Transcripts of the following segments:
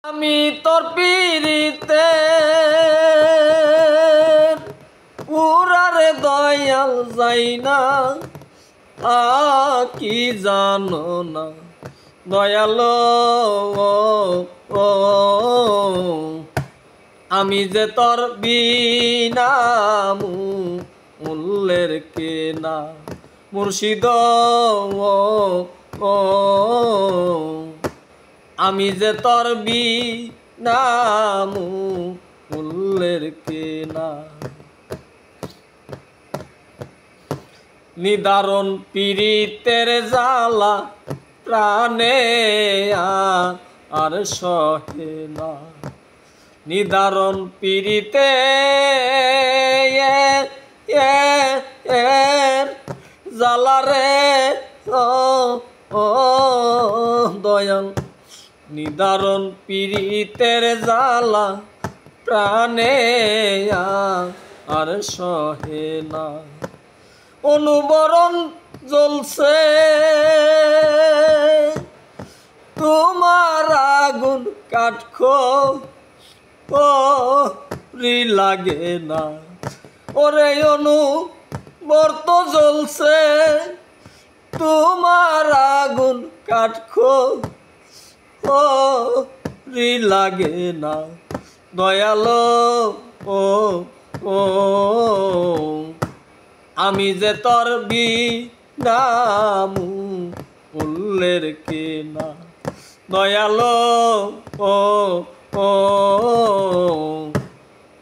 আমি তোর পিরিতে পুরারে দয়াল যাই না কি জানো না দয়াল আমি যে তোর বিনা মূল্যের কেনা মুর্শিদ আমি যে তোর বিনা মূল্যের কেনা নিদারুণ পীড়িতের জ্বালা প্রাণে আর সহে না নিদারুণ পীড়িতে জ্বালা রে দয়াল নিদারুণ পীড়িতের জ্বালা প্রাণে আর সহে না অনুবরণ জ্বলছে তোমার আগুন কাঠখো লাগে না ওরে অনুবর্ত জ্বলছে তোমার আগুন কাঠখো লাগে না দয়ালো ও আমি যে তোর বিনা মূল্যের কেনা দয়ালো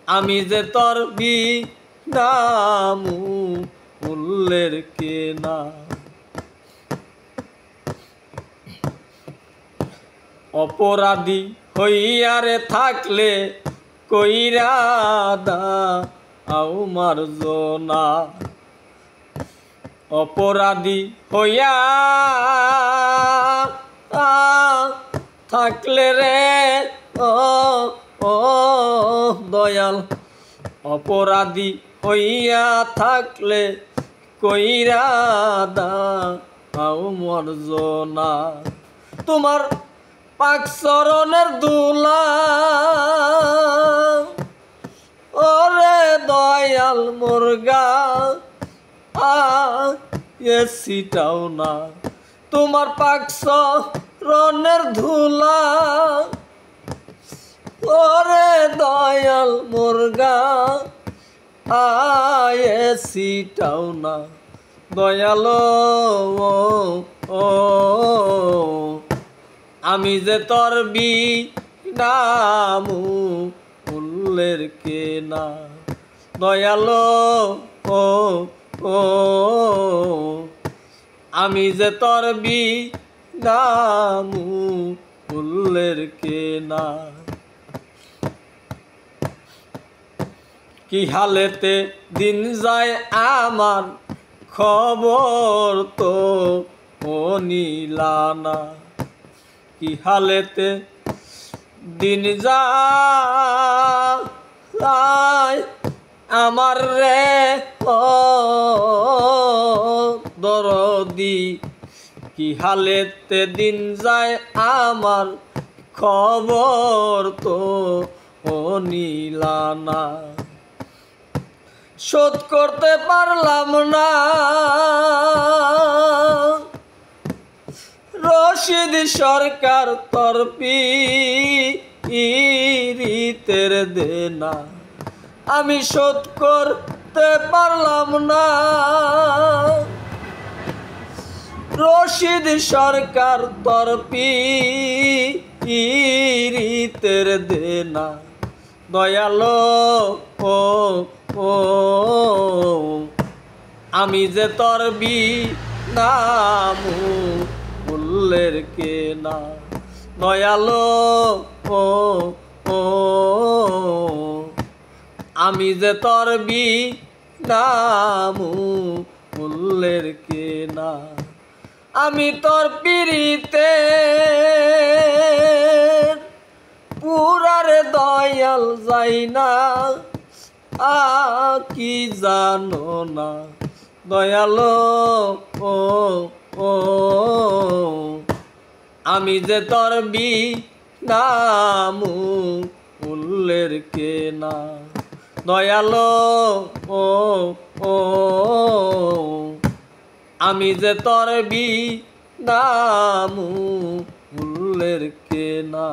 আমি যে তোর বিনা মূল্যের কেনা অপরাধী হইয়ারে থাকলে কইরা দাও মার্জনা অপরাধী হইয়া থাকলে রে দয়াল অপরাধী হইয়া থাকলে কইরা দাও মার্জনা তোমার পাক চরণের দুলা ওরে দয়াল মুরগা এসিটাও না তোমার পাক চরণের ধুলা ওরে দয়াল মুরগা এসিটাও না দয়াল আমি যে তোর বিনা মূল্যের কেনা দয়াল আমি যে তোর বিনা মূল্যের কেনা কি হালেতে দিন যায় আমার খবর তো নিলানা কি হালেতে দিন যায় আমার রে দরদি কি হালেতে দিন যায় আমার খবর তো নিলানা শোধ করতে পারলাম না রশিদ সরকার তোর পীড়িতের দেনা আমি শোধ করতে পারলাম না রশিদ সরকার তোর পীড়িতের দেনা দয়ালো আমি যে তোর বিনা মূল্যের কেনা দয়ালো আমি যে তোর বিনা মূল্যের কেনা আমি তোর পিরিতে পুরারে দয়াল যাই না কি জানো না দয়াল আমি যে তোর নামু উল্লের কেনা দয়ালো ও ও আমি যে তোর বি নামু উল্লের কেনা।